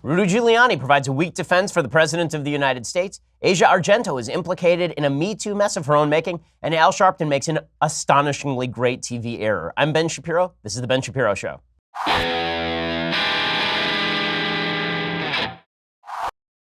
Rudy Giuliani provides a weak defense for the President of the United States. Asia Argento is implicated in a Me Too mess of her own making. And Al Sharpton makes an astonishingly great TV error. I'm Ben Shapiro. This is The Ben Shapiro Show.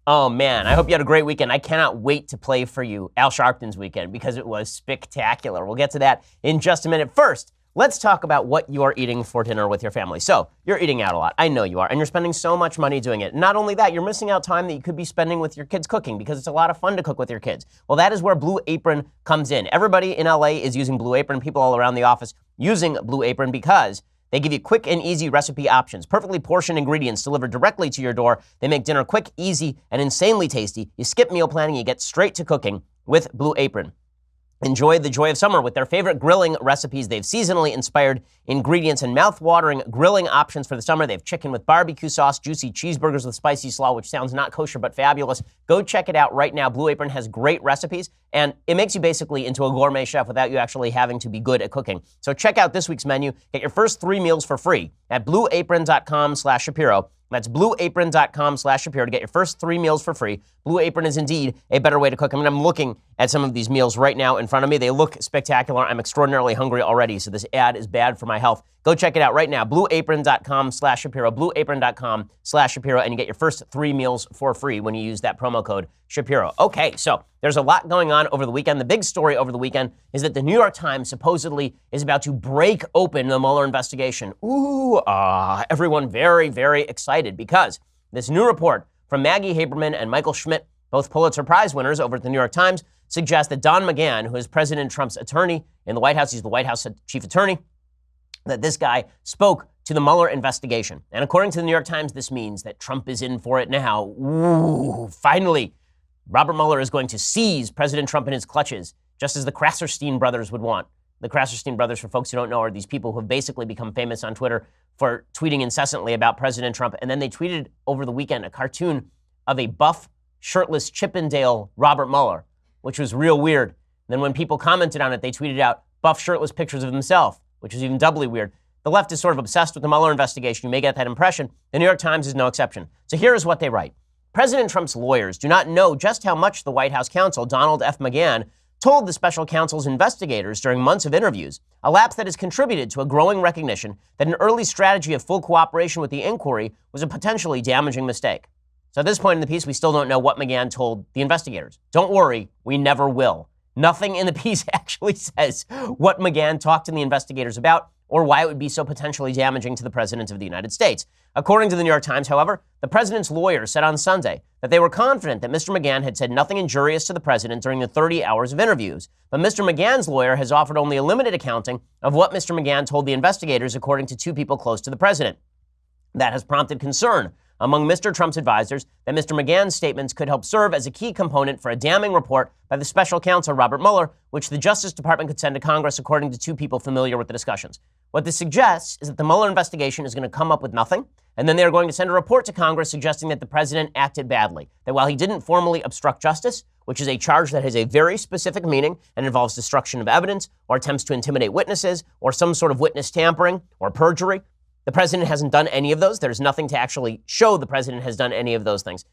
Oh, man, I hope you had a great weekend. I cannot wait to play for you Al Sharpton's weekend because it was spectacular. We'll get to that in just a minute. First, let's talk about what you are eating for dinner with your family. So, you're eating out a lot. I know you are. And you're spending so much money doing it. Not only that, you're missing out time that you could be spending with your kids cooking because it's a lot of fun to cook with your kids. Well, that is where Blue Apron comes in. Everybody in LA is using Blue Apron. People all around the office using Blue Apron because they give you quick and easy recipe options, perfectly portioned ingredients delivered directly to your door. They make dinner quick, easy, and insanely tasty. You skip meal planning, you get straight to cooking with Blue Apron. Enjoy the joy of summer with their favorite grilling recipes. They've seasonally inspired ingredients and mouth-watering grilling options for the summer. They have chicken with barbecue sauce, juicy cheeseburgers with spicy slaw, which sounds not kosher but fabulous. Go check it out right now. Blue Apron has great recipes, and it makes you basically into a gourmet chef without you actually having to be good at cooking. So check out this week's menu. Get your first 3 meals for free at blueapron.com/Shapiro. That's blueapron.com/Shapiro to get your first 3 meals for free. Blue Apron is indeed a better way to cook. I mean, I'm looking at some of these meals right now in front of me. They look spectacular. I'm extraordinarily hungry already, so this ad is bad for my health. Go check it out right now, blueapron.com/Shapiro, blueapron.com/Shapiro, and you get your first 3 meals for free when you use that promo code Shapiro. Okay, so there's a lot going on over the weekend. The big story over the weekend is that the New York Times supposedly is about to break open the Mueller investigation. Everyone very, very excited because this new report from Maggie Haberman and Michael Schmidt, both Pulitzer Prize winners over at the New York Times, suggests that Don McGahn, who is President Trump's attorney in the White House, he's the White House chief attorney, that this guy spoke to the Mueller investigation. And according to the New York Times, this means that Trump is in for it now. Finally, Robert Mueller is going to seize President Trump in his clutches, just as the Krasserstein brothers would want. The Krasserstein brothers, for folks who don't know, are these people who have basically become famous on Twitter for tweeting incessantly about President Trump. And then they tweeted over the weekend a cartoon of a buff, shirtless Chippendale Robert Mueller, which was real weird. And then when people commented on it, they tweeted out buff, shirtless pictures of himself, which is even doubly weird. The left is sort of obsessed with the Mueller investigation. You may get that impression. The New York Times is no exception. So here is what they write. President Trump's lawyers do not know just how much the White House counsel, Donald F. McGahn, told the special counsel's investigators during months of interviews, a lapse that has contributed to a growing recognition that an early strategy of full cooperation with the inquiry was a potentially damaging mistake. So at this point in the piece, we still don't know what McGahn told the investigators. Don't worry, we never will. Nothing in the piece actually says what McGahn talked to the investigators about or why it would be so potentially damaging to the President of the United States. According to the New York Times, however, the President's lawyers said on Sunday that they were confident that Mr. McGahn had said nothing injurious to the President during the 30 hours of interviews. But Mr. McGahn's lawyer has offered only a limited accounting of what Mr. McGahn told the investigators, according to 2 people close to the President. That has prompted concern among Mr. Trump's advisors that Mr. McGahn's statements could help serve as a key component for a damning report by the special counsel Robert Mueller, which the Justice Department could send to Congress, according to 2 people familiar with the discussions. What this suggests is that the Mueller investigation is going to come up with nothing, and then they're going to send a report to Congress suggesting that the president acted badly, that while he didn't formally obstruct justice, which is a charge that has a very specific meaning and involves destruction of evidence or attempts to intimidate witnesses or some sort of witness tampering or perjury, the president hasn't done any of those. There's nothing to actually show the president has done any of those things.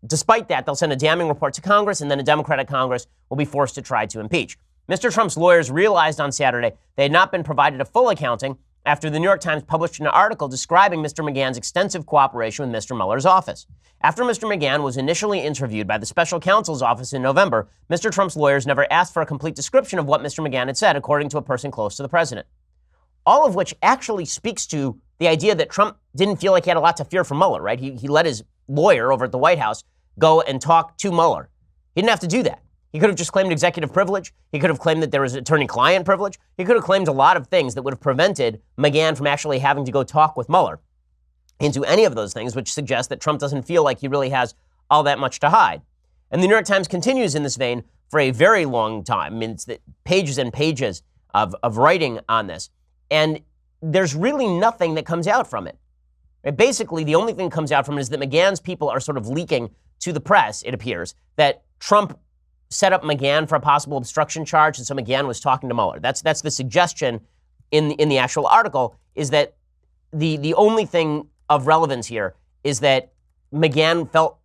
Despite that, they'll send a damning report to Congress, and then a Democratic Congress will be forced to try to impeach. Mr. Trump's lawyers realized on Saturday they had not been provided a full accounting after the New York Times published an article describing Mr. McGahn's extensive cooperation with Mr. Mueller's office. After Mr. McGahn was initially interviewed by the special counsel's office in November, Mr. Trump's lawyers never asked for a complete description of what Mr. McGahn had said, according to a person close to the president. All of which actually speaks to the idea that Trump didn't feel like he had a lot to fear from Mueller, right? He let his lawyer over at the White House go and talk to Mueller. He didn't have to do that. He could have just claimed executive privilege. He could have claimed that there was attorney-client privilege. He could have claimed a lot of things that would have prevented McGahn from actually having to go talk with Mueller into any of those things, which suggests that Trump doesn't feel like he really has all that much to hide. And the New York Times continues in this vein for a very long time. I mean, it's pages and pages of writing on this. And there's really nothing that comes out from it. And basically, the only thing that comes out from it is that McGahn's people are sort of leaking to the press, it appears, that Trump set up McGahn for a possible obstruction charge, and so McGahn was talking to Mueller. That's the suggestion in the actual article, is that the only thing of relevance here is that McGahn felt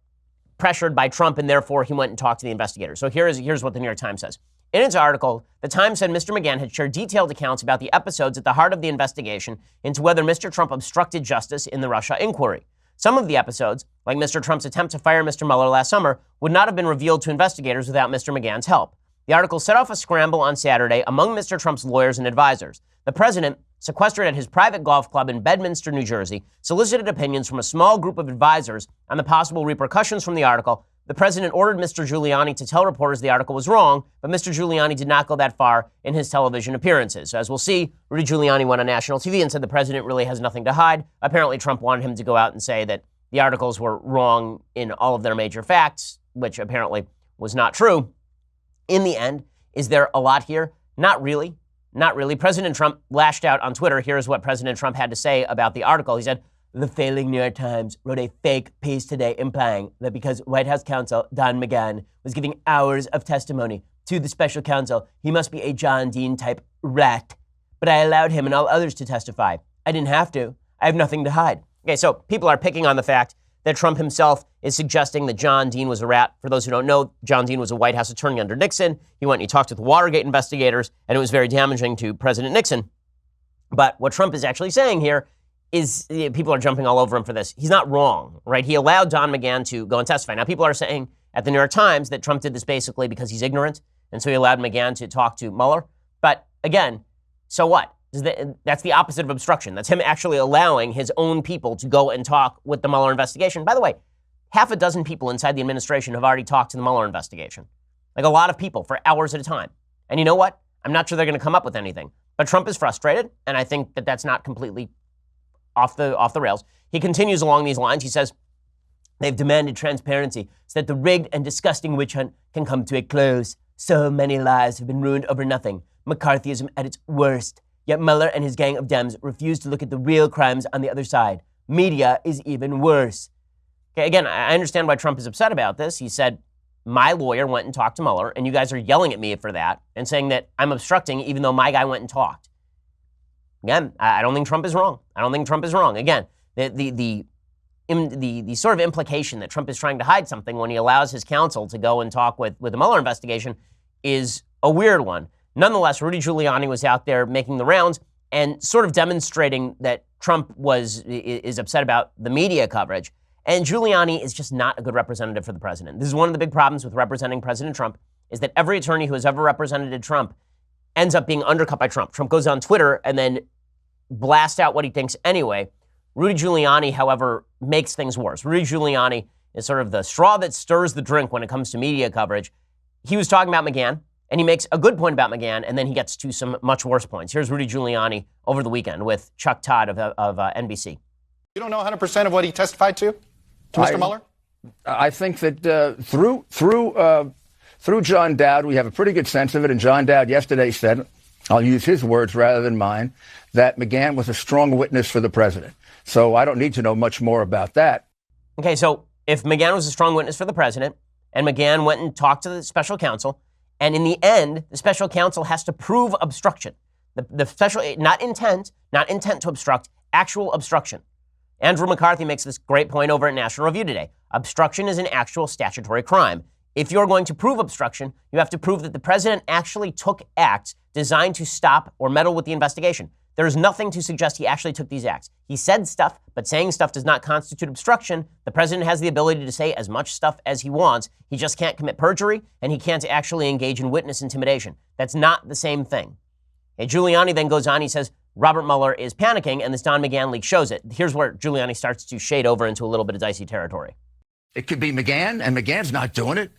pressured by Trump, and therefore he went and talked to the investigators. So here's what the New York Times says. In its article, the Times said Mr. McGahn had shared detailed accounts about the episodes at the heart of the investigation into whether Mr. Trump obstructed justice in the Russia inquiry. Some of the episodes, like Mr. Trump's attempt to fire Mr. Mueller last summer, would not have been revealed to investigators without Mr. McGahn's help. The article set off a scramble on Saturday among Mr. Trump's lawyers and advisors. The president, sequestered at his private golf club in Bedminster, New Jersey, solicited opinions from a small group of advisors on the possible repercussions from the article. The president ordered Mr. Giuliani to tell reporters the article was wrong, but Mr. Giuliani did not go that far in his television appearances. So as we'll see, Rudy Giuliani went on national TV and said the president really has nothing to hide. Apparently, Trump wanted him to go out and say that the articles were wrong in all of their major facts, which apparently was not true. In the end, is there a lot here? Not really. Not really. President Trump lashed out on Twitter. Here's what President Trump had to say about the article. He said, "The failing New York Times wrote a fake piece today implying that because White House counsel Don McGahn was giving hours of testimony to the special counsel, he must be a John Dean type rat. But I allowed him and all others to testify. I didn't have to. I have nothing to hide." Okay, so people are picking on the fact that Trump himself is suggesting that John Dean was a rat. For those who don't know, John Dean was a White House attorney under Nixon. He went and he talked with the Watergate investigators, and it was very damaging to President Nixon. But what Trump is actually saying here is, people are jumping all over him for this. He's not wrong, right? He allowed Don McGahn to go and testify. Now, people are saying at the New York Times that Trump did this basically because he's ignorant, and so he allowed McGahn to talk to Mueller. But again, so what? That's the opposite of obstruction. That's him actually allowing his own people to go and talk with the Mueller investigation. By the way, half a dozen people inside the administration have already talked to the Mueller investigation. Like a lot of people for hours at a time. And you know what? I'm not sure they're going to come up with anything. But Trump is frustrated, and I think that that's not completely off the rails. He continues along these lines. He says, they've demanded transparency so that the rigged and disgusting witch hunt can come to a close. So many lives have been ruined over nothing. McCarthyism at its worst. Yet Mueller and his gang of Dems refuse to look at the real crimes on the other side. Media is even worse. Okay, again, I understand why Trump is upset about this. He said, my lawyer went and talked to Mueller, and you guys are yelling at me for that and saying that I'm obstructing even though my guy went and talked. Again, I don't think Trump is wrong. I don't think Trump is wrong. Again, the sort of implication that Trump is trying to hide something when he allows his counsel to go and talk with the Mueller investigation is a weird one. Nonetheless, Rudy Giuliani was out there making the rounds and sort of demonstrating that Trump is upset about the media coverage. And Giuliani is just not a good representative for the president. This is one of the big problems with representing President Trump, is that every attorney who has ever represented Trump ends up being undercut by Trump. Trump goes on Twitter and then blasts out what he thinks anyway. Rudy Giuliani, however, makes things worse. Rudy Giuliani is sort of the straw that stirs the drink when it comes to media coverage. He was talking about McGahn, and he makes a good point about McGahn, and then he gets to some much worse points. Here's Rudy Giuliani over the weekend with Chuck Todd of NBC. You don't know 100% of what he testified to Mr. Mueller? I think that through John Dowd, we have a pretty good sense of it. And John Dowd yesterday said, I'll use his words rather than mine, that McGahn was a strong witness for the president. So I don't need to know much more about that. Okay, so if McGahn was a strong witness for the president, and McGahn went and talked to the special counsel, and in the end, the special counsel has to prove obstruction. The special, not intent to obstruct, actual obstruction. Andrew McCarthy makes this great point over at National Review today. Obstruction is an actual statutory crime. If you're going to prove obstruction, you have to prove that the president actually took acts designed to stop or meddle with the investigation. There is nothing to suggest he actually took these acts. He said stuff, but saying stuff does not constitute obstruction. The president has the ability to say as much stuff as he wants. He just can't commit perjury, and he can't actually engage in witness intimidation. That's not the same thing. Okay, Giuliani then goes on. He says, Robert Mueller is panicking, and this Don McGahn leak shows it. Here's where Giuliani starts to shade over into a little bit of dicey territory. It could be McGahn, and McGahn's not doing it.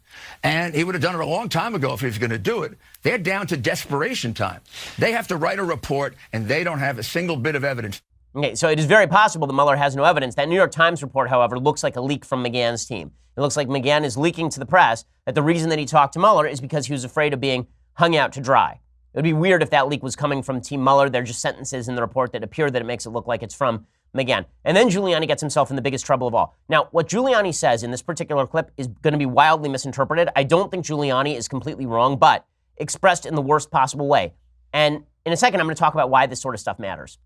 And he would have done it a long time ago if he was going to do it. They're down to desperation time. They have to write a report, and they don't have a single bit of evidence. Okay, so it is very possible that Mueller has no evidence. That New York Times report, however, looks like a leak from McGahn's team. It looks like McGahn is leaking to the press that the reason that he talked to Mueller is because he was afraid of being hung out to dry. It would be weird if that leak was coming from Team Mueller. There are just sentences in the report that appear that it makes it look like it's from McGahn. And then Giuliani gets himself in the biggest trouble of all. Now, what Giuliani says in this particular clip is going to be wildly misinterpreted. I don't think Giuliani is completely wrong, but expressed in the worst possible way. And in a second, I'm going to talk about why this sort of stuff matters.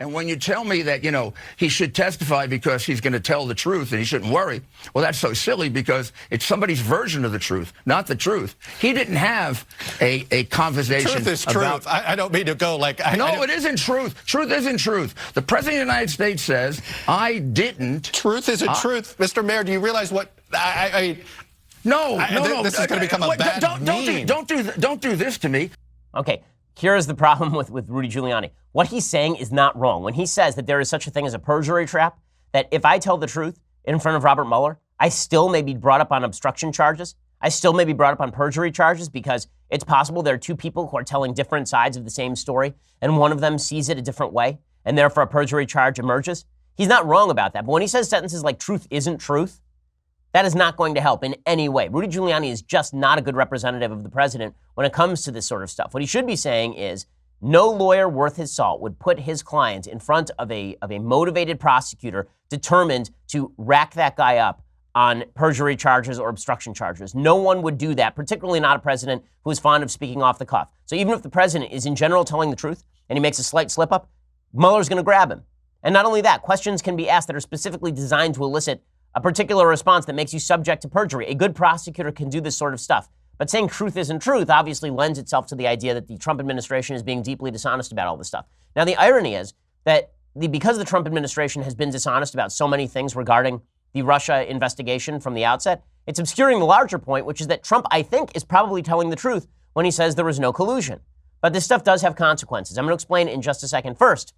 And when you tell me that, he should testify because he's going to tell the truth and he shouldn't worry, well, that's so silly because it's somebody's version of the truth, not the truth. He didn't have a conversation. Truth is truth. I don't mean to go like... No, it isn't truth. Truth isn't truth. The President of the United States says, I didn't... Truth isn't truth. Mr. Mayor, do you realize what... No. This is going to become a bad meme. Don't do this to me. Okay, here's the problem with Rudy Giuliani. What he's saying is not wrong. When he says that there is such a thing as a perjury trap, that if I tell the truth in front of Robert Mueller, I still may be brought up on obstruction charges. I still may be brought up on perjury charges because it's possible there are two people who are telling different sides of the same story, and one of them sees it a different way, and therefore a perjury charge emerges. He's not wrong about that. But when he says sentences like truth isn't truth, that is not going to help in any way. Rudy Giuliani is just not a good representative of the president when it comes to this sort of stuff. What he should be saying is no lawyer worth his salt would put his client in front of a motivated prosecutor determined to rack that guy up on perjury charges or obstruction charges. No one would do that, particularly not a president who is fond of speaking off the cuff. So even if the president is in general telling the truth and he makes a slight slip up, Mueller's going to grab him. And not only that, questions can be asked that are specifically designed to elicit a particular response that makes you subject to perjury. A good prosecutor can do this sort of stuff. But saying truth isn't truth obviously lends itself to the idea that the Trump administration is being deeply dishonest about all this stuff. Now, the irony is that because the Trump administration has been dishonest about so many things regarding the Russia investigation from the outset, it's obscuring the larger point, which is that Trump, I think, is probably telling the truth when he says there was no collusion. But this stuff does have consequences. I'm going to explain in just a second. First,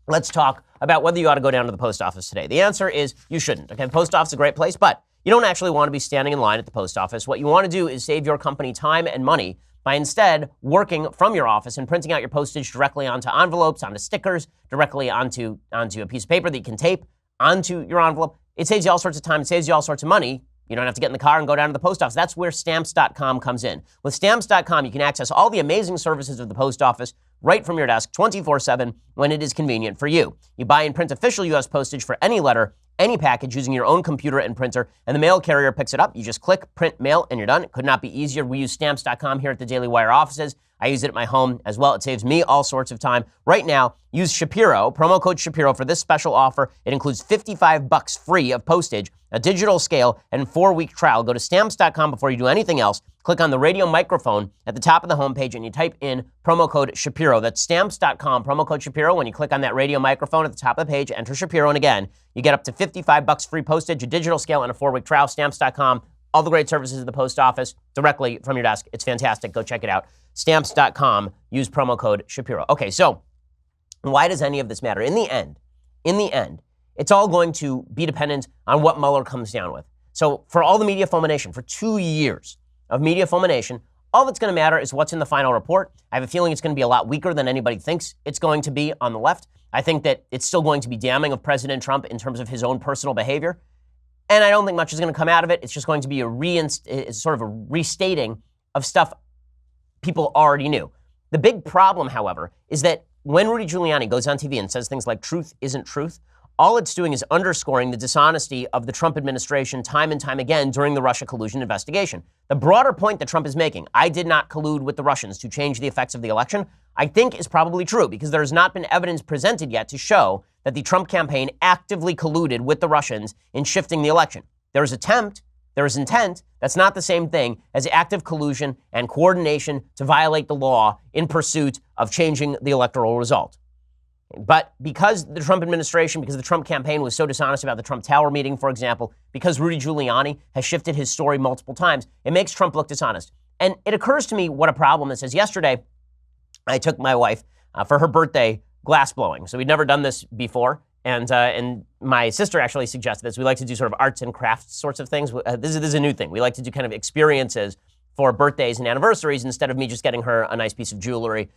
let's talk about whether you ought to go down to the post office today. The answer is you shouldn't. Okay, the post office is a great place, but you don't actually want to be standing in line at the post office. What you want to do is save your company time and money by instead working from your office and printing out your postage directly onto envelopes, onto stickers, directly onto a piece of paper that you can tape onto your envelope. It saves you all sorts of time. It saves you all sorts of money. You don't have to get in the car and go down to the post office. That's where Stamps.com comes in. With Stamps.com, you can access all the amazing services of the post office right from your desk 24/7 when it is convenient for you. You buy and print official U.S. postage for any letter, any package using your own computer and printer, and the mail carrier picks it up. You just click, print, mail, and you're done. It could not be easier. We use Stamps.com here at the Daily Wire offices. I use it at my home as well. It saves me all sorts of time. Right now, use Shapiro, promo code Shapiro for this special offer. It includes $55 free of postage, a digital scale, and 4-week trial. Go to Stamps.com before you do anything else. Click on the radio microphone at the top of the homepage and you type in promo code Shapiro. That's Stamps.com, promo code Shapiro. When you click on that radio microphone at the top of the page, enter Shapiro, and again, you get up to $55 free postage, a digital scale, and a 4-week trial. Stamps.com, all the great services of the post office directly from your desk. It's fantastic. Go check it out. Stamps.com, use promo code Shapiro. Okay, so why does any of this matter? In the end, it's all going to be dependent on what Mueller comes down with. So for all the media fulmination, for 2 years of media fulmination, all that's going to matter is what's in the final report. I have a feeling it's going to be a lot weaker than anybody thinks it's going to be on the left. I think that it's still going to be damning of President Trump in terms of his own personal behavior. And I don't think much is going to come out of it. It's just going to be sort of a restating of stuff people already knew. The big problem, however, is that when Rudy Giuliani goes on TV and says things like truth isn't truth, all it's doing is underscoring the dishonesty of the Trump administration time and time again during the Russia collusion investigation. The broader point that Trump is making, I did not collude with the Russians to change the effects of the election, I think is probably true because there has not been evidence presented yet to show that the Trump campaign actively colluded with the Russians in shifting the election. There is attempt, there is intent. That's not the same thing as active collusion and coordination to violate the law in pursuit of changing the electoral result. But because the Trump administration, because the Trump campaign was so dishonest about the Trump Tower meeting, for example, because Rudy Giuliani has shifted his story multiple times, it makes Trump look dishonest. And it occurs to me what a problem this is. Yesterday, I took my wife for her birthday glass blowing. So we'd never done this before. And my sister actually suggested this. We like to do sort of arts and crafts sorts of things. This is a new thing. We like to do kind of experiences for birthdays and anniversaries instead of me just getting her a nice piece of jewelry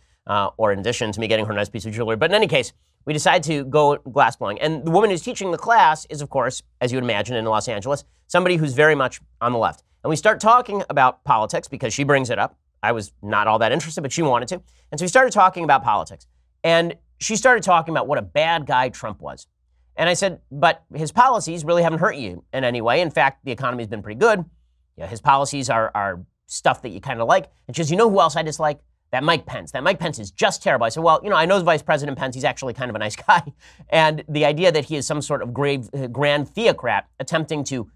or in addition to me getting her a nice piece of jewelry. But in any case, we decided to go glass blowing. And the woman who's teaching the class is, of course, as you would imagine in Los Angeles, somebody who's very much on the left. And we start talking about politics because she brings it up. I was not all that interested, but she wanted to. And so we started talking about politics. And she started talking about what a bad guy Trump was. And I said, but his policies really haven't hurt you in any way. In fact, the economy's been pretty good. Yeah, his policies are stuff that you kind of like. And she says, you know who else I dislike? that Mike Pence is just terrible. I said, well, I know Vice President Pence. He's actually kind of a nice guy. And the idea that he is some sort of grand theocrat attempting to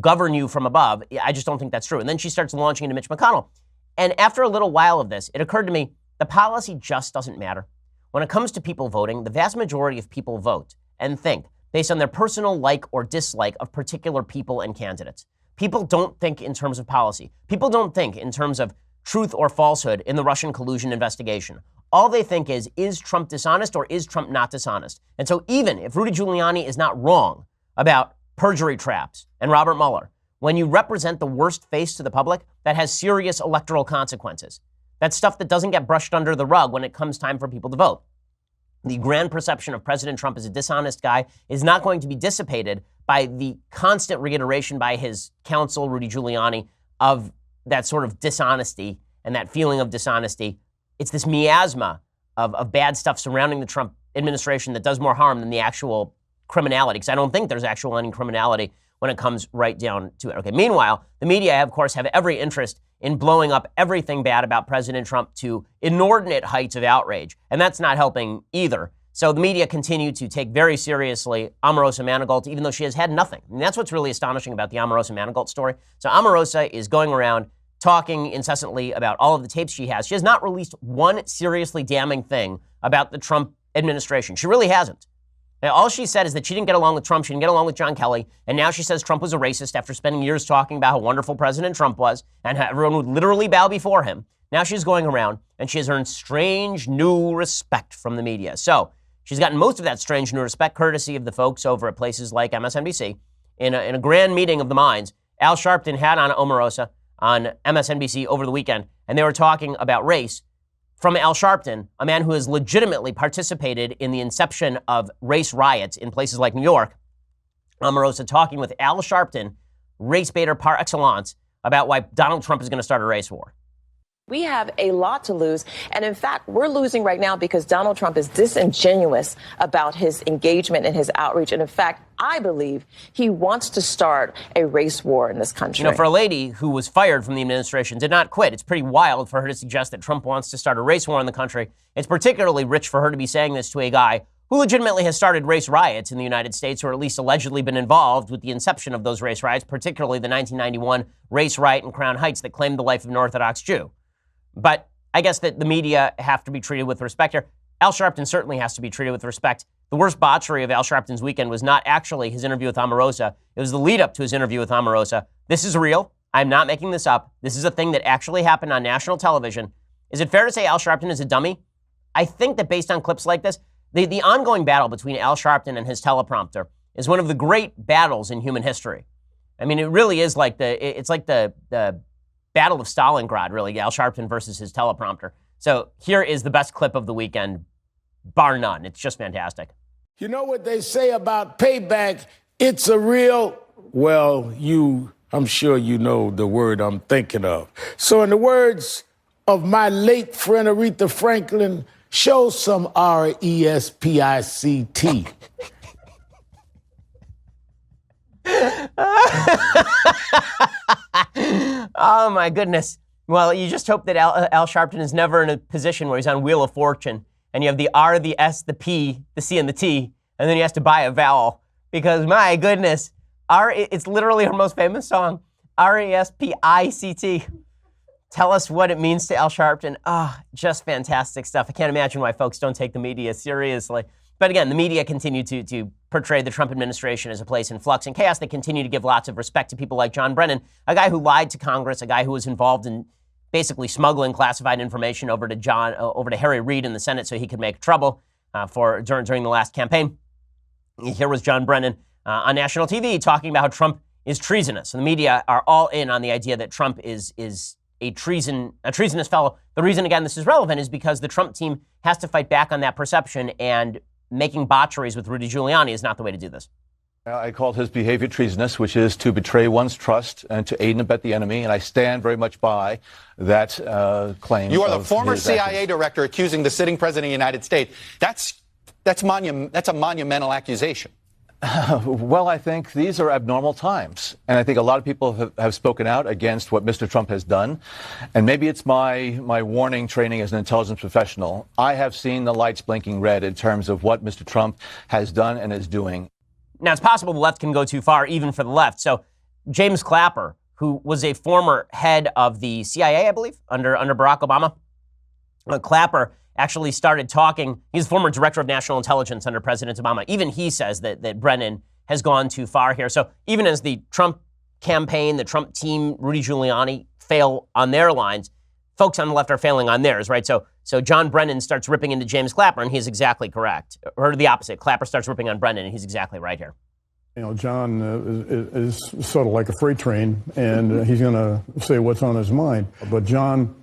govern you from above, I just don't think that's true. And then she starts launching into Mitch McConnell. And after a little while of this, it occurred to me, the policy just doesn't matter. When it comes to people voting, the vast majority of people vote and think based on their personal like or dislike of particular people and candidates. People don't think in terms of policy. People don't think in terms of truth or falsehood in the Russian collusion investigation. All they think is Trump dishonest or is Trump not dishonest? And so even if Rudy Giuliani is not wrong about perjury traps and Robert Mueller, when you represent the worst face to the public, that has serious electoral consequences. That's stuff that doesn't get brushed under the rug when it comes time for people to vote. The grand perception of President Trump as a dishonest guy is not going to be dissipated by the constant reiteration by his counsel, Rudy Giuliani, of that sort of dishonesty and that feeling of dishonesty. It's this miasma of bad stuff surrounding the Trump administration that does more harm than the actual criminality, because I don't think there's actual any criminality when it comes right down to it. Okay. Meanwhile, the media, of course, have every interest in blowing up everything bad about President Trump to inordinate heights of outrage, and that's not helping either. So the media continue to take very seriously Omarosa Manigault, even though she has had nothing. And that's what's really astonishing about the Omarosa Manigault story. So Omarosa is going around talking incessantly about all of the tapes she has. She has not released one seriously damning thing about the Trump administration. She really hasn't. Now, all she said is that she didn't get along with Trump, she didn't get along with John Kelly, and now she says Trump was a racist after spending years talking about how wonderful President Trump was and how everyone would literally bow before him. Now she's going around and she has earned strange new respect from the media. So she's gotten most of that strange new respect courtesy of the folks over at places like MSNBC. In a grand meeting of the minds, Al Sharpton had on Omarosa on MSNBC over the weekend, and they were talking about race. From Al Sharpton, a man who has legitimately participated in the inception of race riots in places like New York, Omarosa talking with Al Sharpton, race baiter par excellence, about why Donald Trump is going to start a race war. We have a lot to lose. And in fact, we're losing right now because Donald Trump is disingenuous about his engagement and his outreach. And in fact, I believe he wants to start a race war in this country. For a lady who was fired from the administration, did not quit, it's pretty wild for her to suggest that Trump wants to start a race war in the country. It's particularly rich for her to be saying this to a guy who legitimately has started race riots in the United States, or at least allegedly been involved with the inception of those race riots, particularly the 1991 race riot in Crown Heights that claimed the life of an Orthodox Jew. But I guess that the media have to be treated with respect here. Al Sharpton certainly has to be treated with respect. The worst botchery of Al Sharpton's weekend was not actually his interview with Omarosa. It was the lead up to his interview with Omarosa. This is real. I'm not making this up. This is a thing that actually happened on national television. Is it fair to say Al Sharpton is a dummy? I think that based on clips like this, the ongoing battle between Al Sharpton and his teleprompter is one of the great battles in human history. I mean, it really is like the Battle of Stalingrad, really, Al Sharpton versus his teleprompter. So here is the best clip of the weekend, bar none. It's just fantastic. You know what they say about payback? It's a real, I'm sure you know the word I'm thinking of. So in the words of my late friend Aretha Franklin, show some RESPICT. Oh, my goodness. Well, you just hope that Al Sharpton is never in a position where he's on Wheel of Fortune and you have the R, the S, the P, the C, and the T, and then he has to buy a vowel. Because, my goodness, it's literally her most famous song, RESPICT. Tell us what it means to Al Sharpton. Just fantastic stuff. I can't imagine why folks don't take the media seriously. But again, the media continue to portray the Trump administration as a place in flux and chaos. They continue to give lots of respect to people like John Brennan, a guy who lied to Congress, a guy who was involved in basically smuggling classified information over to Harry Reid in the Senate so he could make trouble during the last campaign. Here was John Brennan on national TV talking about how Trump is treasonous. And the media are all in on the idea that Trump is a treasonous fellow. The reason, again, this is relevant is because the Trump team has to fight back on that perception, and making botcheries with Rudy Giuliani is not the way to do this. I called his behavior treasonous, which is to betray one's trust and to aid and abet the enemy, and I stand very much by that claim. You are the former CIA director accusing the sitting president of the United States. That's a monumental accusation. Well, I think these are abnormal times. And I think a lot of people have spoken out against what Mr. Trump has done. And maybe it's my warning training as an intelligence professional. I have seen the lights blinking red in terms of what Mr. Trump has done and is doing. Now, it's possible the left can go too far, even for the left. So James Clapper, who was a former head of the CIA, I believe, under Barack Obama, Clapper actually started talking. He's former director of national intelligence under President Obama. Even he says that Brennan has gone too far here. So even as the Trump campaign, the Trump team, Rudy Giuliani fail on their lines, folks on the left are failing on theirs, right? So John Brennan starts ripping into James Clapper, and he's exactly correct. Or the opposite. Clapper starts ripping on Brennan, and he's exactly right here. You know, John is sort of like a freight train, and he's going to say what's on his mind. But John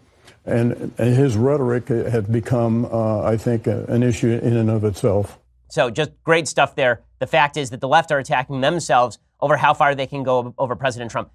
and his rhetoric has become, I think, an issue in and of itself. So just great stuff there. The fact is that the left are attacking themselves over how far they can go over President Trump.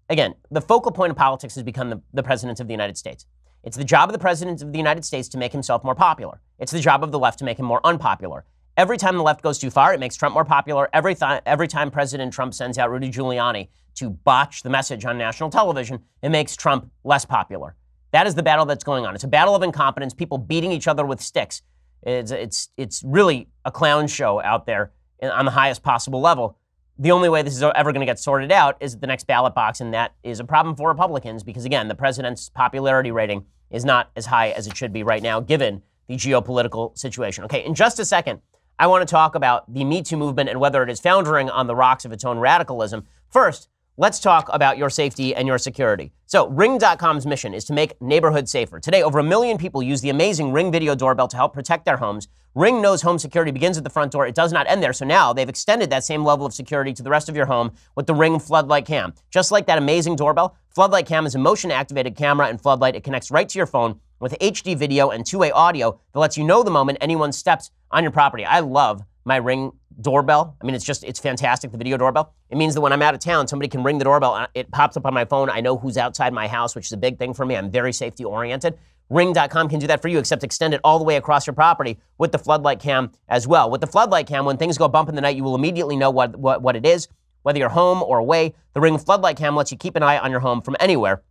Again, the focal point of politics has become the President of the United States. It's the job of the President of the United States to make himself more popular. It's the job of the left to make him more unpopular. Every time the left goes too far, it makes Trump more popular. Every time President Trump sends out Rudy Giuliani to botch the message on national television, it makes Trump less popular. That is the battle that's going on. It's a battle of incompetence, people beating each other with sticks. It's really a clown show out there on the highest possible level. The only way this is ever going to get sorted out is the next ballot box, and that is a problem for Republicans because, again, the president's popularity rating is not as high as it should be right now, given the geopolitical situation. Okay, in just a second, I want to talk about the Me Too movement and whether it is foundering on the rocks of its own radicalism. First, let's talk about your safety and your security. So Ring.com's mission is to make neighborhoods safer. Today, over 1 million people use the amazing Ring video doorbell to help protect their homes. Ring knows home security begins at the front door. It does not end there. So now they've extended that same level of security to the rest of your home with the Ring Floodlight Cam. Just like that amazing doorbell, Floodlight Cam is a motion-activated camera and floodlight. It connects right to your phone with HD video and two-way audio that lets you know the moment anyone steps on your property. I love my Ring doorbell. I mean, it's fantastic, the video doorbell. It means that when I'm out of town, somebody can ring the doorbell. It pops up on my phone. I know who's outside my house, which is a big thing for me. I'm very safety oriented. Ring.com can do that for you, except extend it all the way across your property with the Floodlight Cam as well. With the Floodlight Cam, when things go bump in the night, you will immediately know what it is, whether you're home or away. The Ring Floodlight Cam lets you keep an eye on your home from anywhere.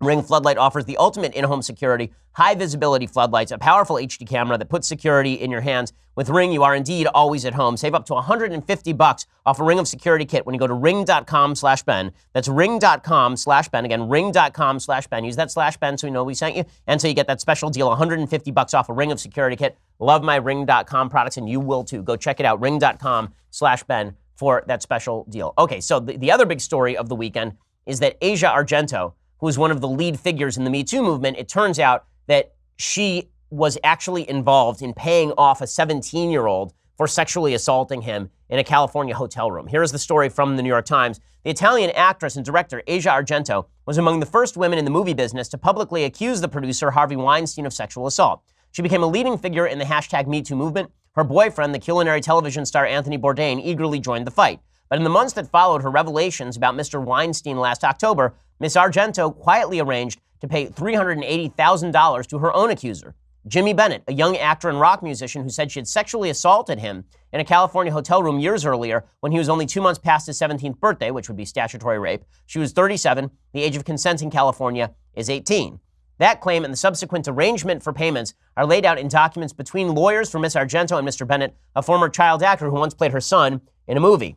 Ring Floodlight offers the ultimate in-home security, high-visibility floodlights, a powerful HD camera that puts security in your hands. With Ring, you are indeed always at home. Save up to $150 off a Ring of Security kit when you go to ring.com/Ben. That's ring.com/Ben. Again, ring.com/Ben. Use that /Ben so we know we sent you. And so you get that special deal, $150 off a Ring of Security kit. Love my ring.com products, and you will too. Go check it out, ring.com/Ben for that special deal. Okay, so the other big story of the weekend is that Asia Argento, who is one of the lead figures in the Me Too movement, it turns out that she was actually involved in paying off a 17-year-old for sexually assaulting him in a California hotel room. Here is the story from the New York Times. The Italian actress and director Asia Argento was among the first women in the movie business to publicly accuse the producer Harvey Weinstein of sexual assault. She became a leading figure in the hashtag Me Too movement. Her boyfriend, the culinary television star Anthony Bourdain, eagerly joined the fight. But in the months that followed her revelations about Mr. Weinstein last October, Ms. Argento quietly arranged to pay $380,000 to her own accuser, Jimmy Bennett, a young actor and rock musician who said she had sexually assaulted him in a California hotel room years earlier when he was only 2 months past his 17th birthday, which would be statutory rape. She was 37. The age of consent in California is 18. That claim and the subsequent arrangement for payments are laid out in documents between lawyers for Ms. Argento and Mr. Bennett, a former child actor who once played her son in a movie.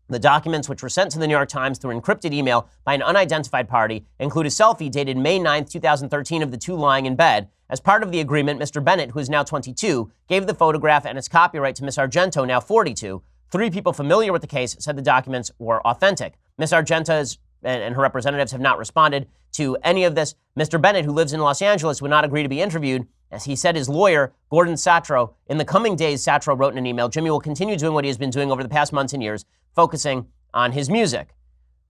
The documents, which were sent to the New York Times through encrypted email by an unidentified party, include a selfie dated May 9, 2013 of the two lying in bed. As part of the agreement, Mr. Bennett, who is now 22, gave the photograph and its copyright to Ms. Argento, now 42. 3 people familiar with the case said the documents were authentic. Ms. Argento and her representatives have not responded to any of this. Mr. Bennett, who lives in Los Angeles, would not agree to be interviewed. As he said, his lawyer, Gordon Satro, in the coming days, Satro wrote in an email, Jimmy will continue doing what he has been doing over the past months and years, focusing on his music.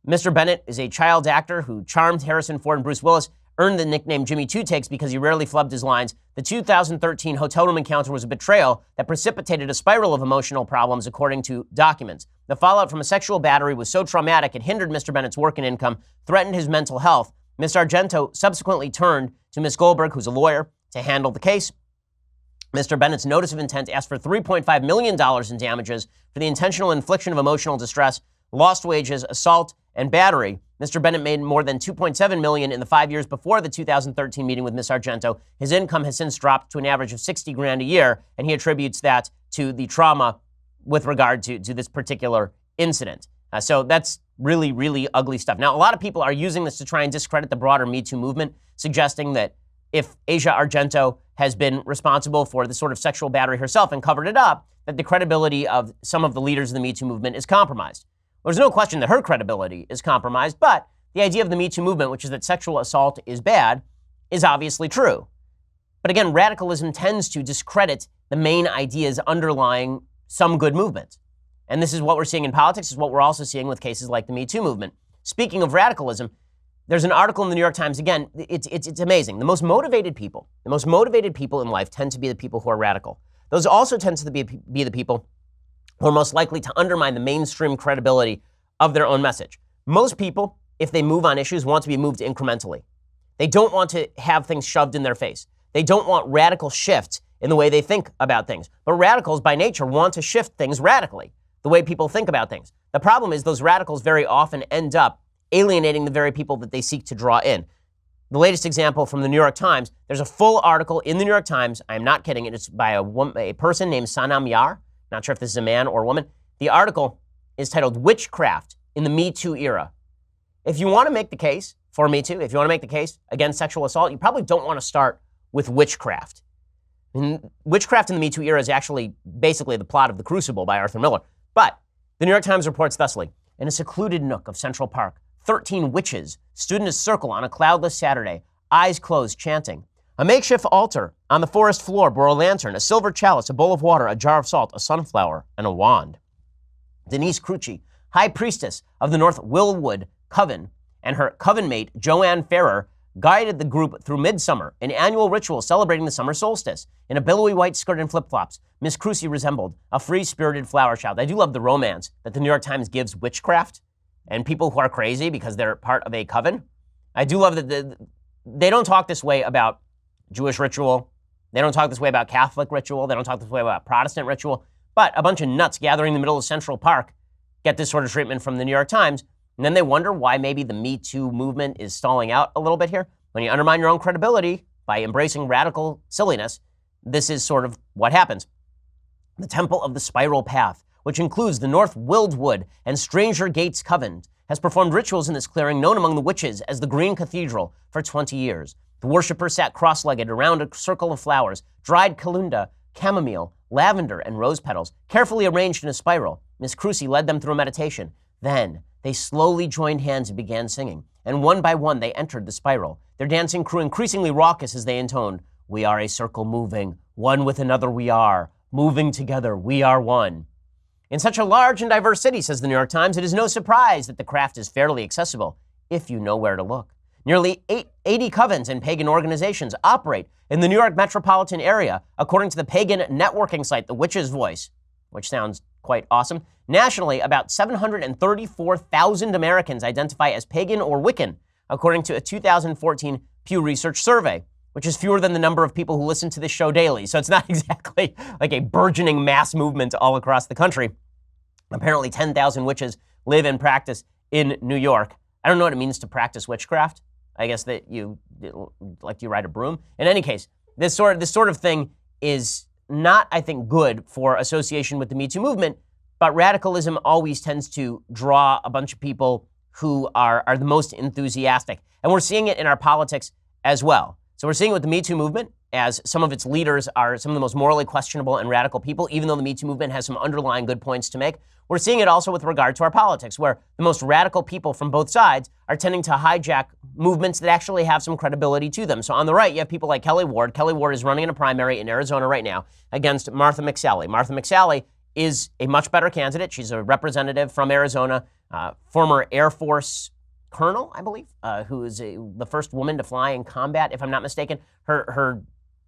Mr. Bennett is a child actor who charmed Harrison Ford and Bruce Willis, earned the nickname Jimmy Two Takes because he rarely flubbed his lines. The 2013 hotel room encounter was a betrayal that precipitated a spiral of emotional problems, according to documents. The fallout from a sexual battery was so traumatic it hindered Mr. Bennett's work and income, threatened his mental health. Ms. Argento subsequently turned to Ms. Goldberg, who's a lawyer, to handle the case. Mr. Bennett's notice of intent asked for $3.5 million in damages for the intentional infliction of emotional distress, lost wages, assault, and battery. Mr. Bennett made more than $2.7 million in the 5 years before the 2013 meeting with Ms. Argento. His income has since dropped to an average of $60,000 a year, and he attributes that to the trauma with regard to this particular incident. So that's really, really ugly stuff. Now, a lot of people are using this to try and discredit the broader Me Too movement, suggesting that if Asia Argento has been responsible for the sort of sexual battery herself and covered it up, that the credibility of some of the leaders of the Me Too movement is compromised. There's no question that her credibility is compromised, but the idea of the Me Too movement, which is that sexual assault is bad, is obviously true. But again, radicalism tends to discredit the main ideas underlying some good movement. And this is what we're seeing in politics, this is what we're also seeing with cases like the Me Too movement. Speaking of radicalism, there's an article in the New York Times, again, it's amazing. The most motivated people in life tend to be the people who are radical. Those also tend to be the people who are most likely to undermine the mainstream credibility of their own message. Most people, if they move on issues, want to be moved incrementally. They don't want to have things shoved in their face. They don't want radical shifts in the way they think about things. But radicals, by nature, want to shift things radically, the way people think about things. The problem is those radicals very often end up alienating the very people that they seek to draw in. The latest example from the New York Times, there's a full article in the New York Times, I'm not kidding, it's by a person named Sanam Yar, not sure if this is a man or a woman. The article is titled Witchcraft in the Me Too Era. If you want to make the case for Me Too, if you want to make the case against sexual assault, you probably don't want to start with witchcraft. Witchcraft in the Me Too era is actually basically the plot of The Crucible by Arthur Miller. But the New York Times reports thusly, in a secluded nook of Central Park, 13 witches stood in a circle on a cloudless Saturday, eyes closed, chanting. A makeshift altar on the forest floor bore a lantern, a silver chalice, a bowl of water, a jar of salt, a sunflower, and a wand. Denise Crucci, high priestess of the North Willwood Coven, and her coven mate, Joanne Ferrer, guided the group through midsummer, an annual ritual celebrating the summer solstice. In a billowy white skirt and flip-flops, Miss Crucci resembled a free-spirited flower child. I do love the romance that the New York Times gives witchcraft and people who are crazy because they're part of a coven. I do love that they don't talk this way about Jewish ritual. They don't talk this way about Catholic ritual. They don't talk this way about Protestant ritual. But a bunch of nuts gathering in the middle of Central Park get this sort of treatment from the New York Times. And then they wonder why maybe the Me Too movement is stalling out a little bit here. When you undermine your own credibility by embracing radical silliness, this is sort of what happens. The Temple of the Spiral Path, which includes the North Wildwood and Stranger Gates Coven, has performed rituals in this clearing known among the witches as the Green Cathedral for 20 years. The worshippers sat cross-legged around a circle of flowers, dried calendula, chamomile, lavender, and rose petals, carefully arranged in a spiral. Miss Crucci led them through a meditation. Then they slowly joined hands and began singing, and one by one they entered the spiral, their dancing crew increasingly raucous as they intoned, "We are a circle moving, one with another we are, moving together we are one." In such a large and diverse city, says the New York Times, it is no surprise that the craft is fairly accessible if you know where to look. Nearly 80 covens and pagan organizations operate in the New York metropolitan area, according to the pagan networking site, The Witch's Voice, which sounds quite awesome. Nationally, about 734,000 Americans identify as pagan or Wiccan, according to a 2014 Pew Research survey, which is fewer than the number of people who listen to this show daily. So it's not exactly like a burgeoning mass movement all across the country. Apparently 10,000 witches live and practice in New York. I don't know what it means to practice witchcraft. I guess that you ride a broom. In any case, this sort of thing is not, I think, good for association with the Me Too movement, but radicalism always tends to draw a bunch of people who are the most enthusiastic. And we're seeing it in our politics as well. So we're seeing it with the Me Too movement, as some of its leaders are some of the most morally questionable and radical people, even though the Me Too movement has some underlying good points to make. We're seeing it also with regard to our politics, where the most radical people from both sides are tending to hijack movements that actually have some credibility to them. So on the right, you have people like Kelly Ward. Kelly Ward is running in a primary in Arizona right now against Martha McSally. Martha McSally is a much better candidate. She's a representative from Arizona, former Air Force colonel, I believe, who is the first woman to fly in combat, if I'm not mistaken. Her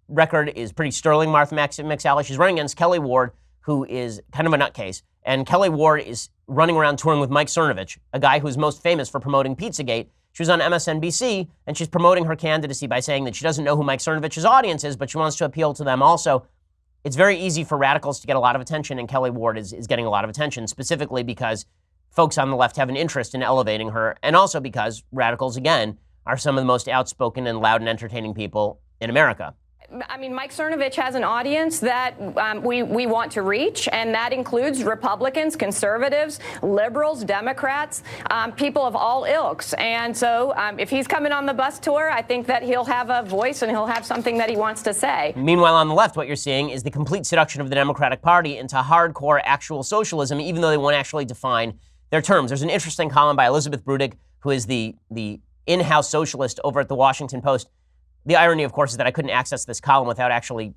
record is pretty sterling, Martha McSally. She's running against Kelly Ward, who is kind of a nutcase. And Kelly Ward is running around touring with Mike Cernovich, a guy who's most famous for promoting Pizzagate. She was on MSNBC, and she's promoting her candidacy by saying that she doesn't know who Mike Cernovich's audience is, but she wants to appeal to them also. it's very easy for radicals to get a lot of attention, and Kelly Ward is getting a lot of attention, specifically because folks on the left have an interest in elevating her, and also because radicals, again, are some of the most outspoken and loud and entertaining people in America. I mean, Mike Cernovich has an audience that we want to reach, and that includes Republicans, conservatives, liberals, Democrats, people of all ilks. And so if he's coming on the bus tour, I think that he'll have a voice and he'll have something that he wants to say. Meanwhile, on the left, what you're seeing is the complete seduction of the Democratic Party into hardcore actual socialism, even though they won't actually define their terms. There's an interesting column by Elizabeth Brudig, who is the in-house socialist over at the Washington Post. The irony, of course, is that I couldn't access this column without actually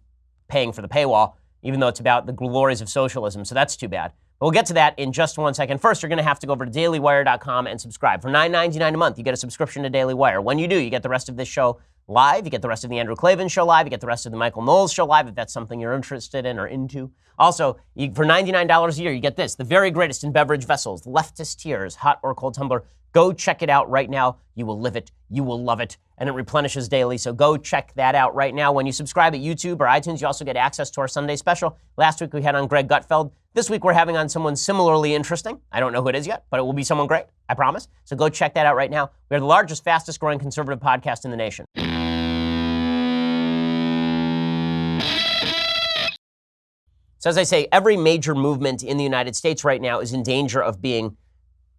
paying for the paywall, even though it's about the glories of socialism, so that's too bad. But we'll get to that in just 1 second. First, you're going to have to go over to dailywire.com and subscribe. For $9.99 a month, you get a subscription to Daily Wire. When you do, you get the rest of this show live, you get the rest of the Andrew Klavan show live, you get the rest of the Michael Knowles show live, if that's something you're interested in or into. Also, for $99 a year, you get this, the very greatest in beverage vessels, leftist tears, hot or cold tumbler. Go check it out right now. You will live it. You will love it. And it replenishes daily. So go check that out right now. When you subscribe at YouTube or iTunes, you also get access to our Sunday special. Last week we had on Greg Gutfeld. This week we're having on someone similarly interesting. I don't know who it is yet, but it will be someone great. I promise. So go check that out right now. We are the largest, fastest growing conservative podcast in the nation. So as I say, every major movement in the United States right now is in danger of being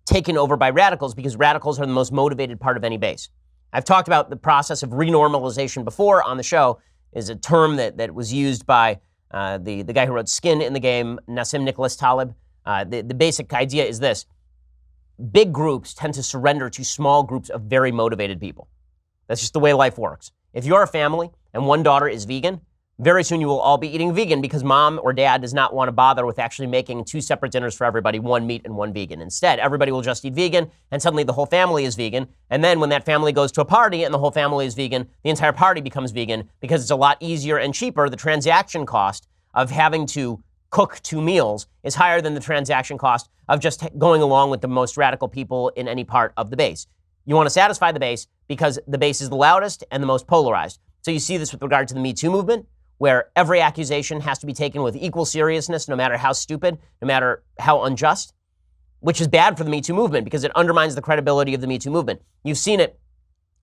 taken over by radicals because radicals are the most motivated part of any base. I've talked about the process of renormalization before on the show, is a term that was used by the guy who wrote Skin in the Game, Nassim Nicholas Taleb. The basic idea is this. Big groups tend to surrender to small groups of very motivated people. That's just the way life works. If you're a family and one daughter is vegan, very soon you will all be eating vegan because mom or dad does not want to bother with actually making 2 separate dinners for everybody, 1 meat and 1 vegan. Instead, everybody will just eat vegan, and suddenly the whole family is vegan. And then when that family goes to a party and the whole family is vegan, the entire party becomes vegan because it's a lot easier and cheaper. The transaction cost of having to cook 2 meals is higher than the transaction cost of just going along with the most radical people in any part of the base. You want to satisfy the base because the base is the loudest and the most polarized. So you see this with regard to the Me Too movement, where every accusation has to be taken with equal seriousness, no matter how stupid, no matter how unjust, which is bad for the Me Too movement because it undermines the credibility of the Me Too movement. You've seen it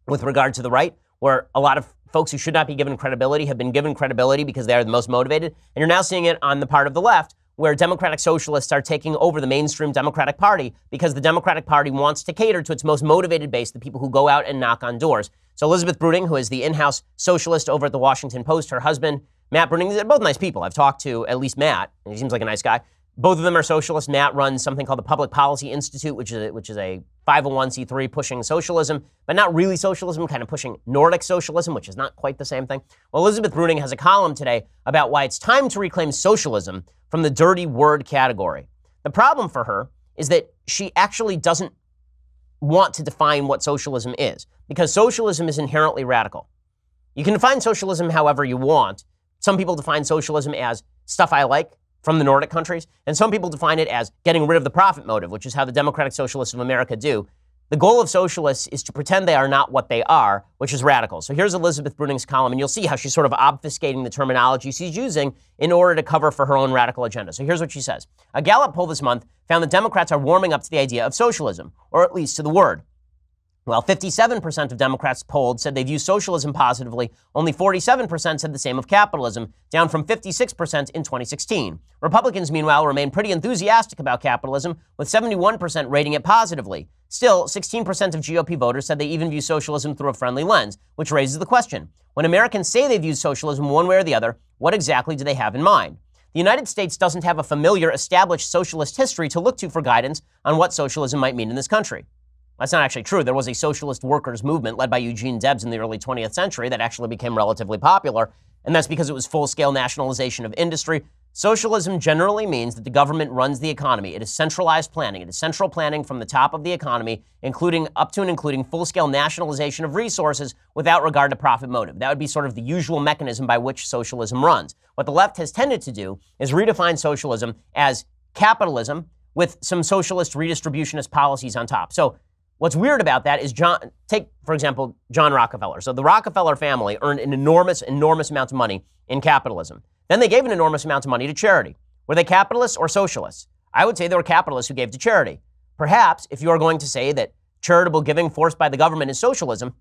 with regard to the right, where a lot of folks who should not be given credibility have been given credibility because they are the most motivated. And you're now seeing it on the part of the left, where Democratic socialists are taking over the mainstream Democratic Party because the Democratic Party wants to cater to its most motivated base, the people who go out and knock on doors. So Elizabeth Brudig, who is the in-house socialist over at the Washington Post, her husband, Matt Brudig, they're both nice people. I've talked to at least Matt, and he seems like a nice guy. Both of them are socialists. Matt runs something called the Public Policy Institute, which is a 501c3 pushing socialism, but not really socialism, kind of pushing Nordic socialism, which is not quite the same thing. Well, Elizabeth Brudig has a column today about why it's time to reclaim socialism from the dirty word category. The problem for her is that she actually doesn't want to define what socialism is, because socialism is inherently radical. You can define socialism however you want. Some people define socialism as stuff I like from the Nordic countries, and some people define it as getting rid of the profit motive, which is how the Democratic Socialists of America do. The goal of socialists is to pretend they are not what they are, which is radical. So here's Elizabeth Brudig's column, and you'll see how she's sort of obfuscating the terminology she's using in order to cover for her own radical agenda. So here's what she says. A Gallup poll this month found that Democrats are warming up to the idea of socialism, or at least to the word. While 57% of Democrats polled said they view socialism positively, only 47% said the same of capitalism, down from 56% in 2016. Republicans, meanwhile, remain pretty enthusiastic about capitalism, with 71% rating it positively. Still, 16% of GOP voters said they even view socialism through a friendly lens, which raises the question. When Americans say they view socialism one way or the other, what exactly do they have in mind? The United States doesn't have a familiar, established socialist history to look to for guidance on what socialism might mean in this country. That's not actually true. There was a socialist workers movement led by Eugene Debs in the early 20th century that actually became relatively popular, and that's because it was full-scale nationalization of industry. Socialism generally means that the government runs the economy. It is centralized planning. It is central planning from the top of the economy, including full-scale nationalization of resources without regard to profit motive. That would be sort of the usual mechanism by which socialism runs. What the left has tended to do is redefine socialism as capitalism with some socialist redistributionist policies on top. So what's weird about that is take, for example, John Rockefeller. So the Rockefeller family earned an enormous amount of money in capitalism. Then they gave an enormous amount of money to charity. Were they capitalists or socialists? I would say they were capitalists who gave to charity. Perhaps if you are going to say that charitable giving forced by the government is socialism,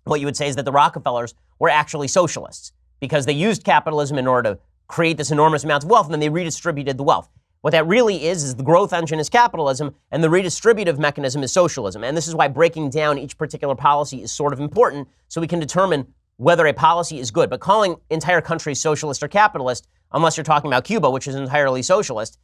what you would say is that the Rockefellers were actually socialists because they used capitalism in order to create this enormous amount of wealth, and then they redistributed the wealth. What that really is the growth engine is capitalism, and the redistributive mechanism is socialism. And this is why breaking down each particular policy is sort of important, so we can determine whether a policy is good. But calling entire countries socialist or capitalist, unless you're talking about Cuba, which is entirely socialist,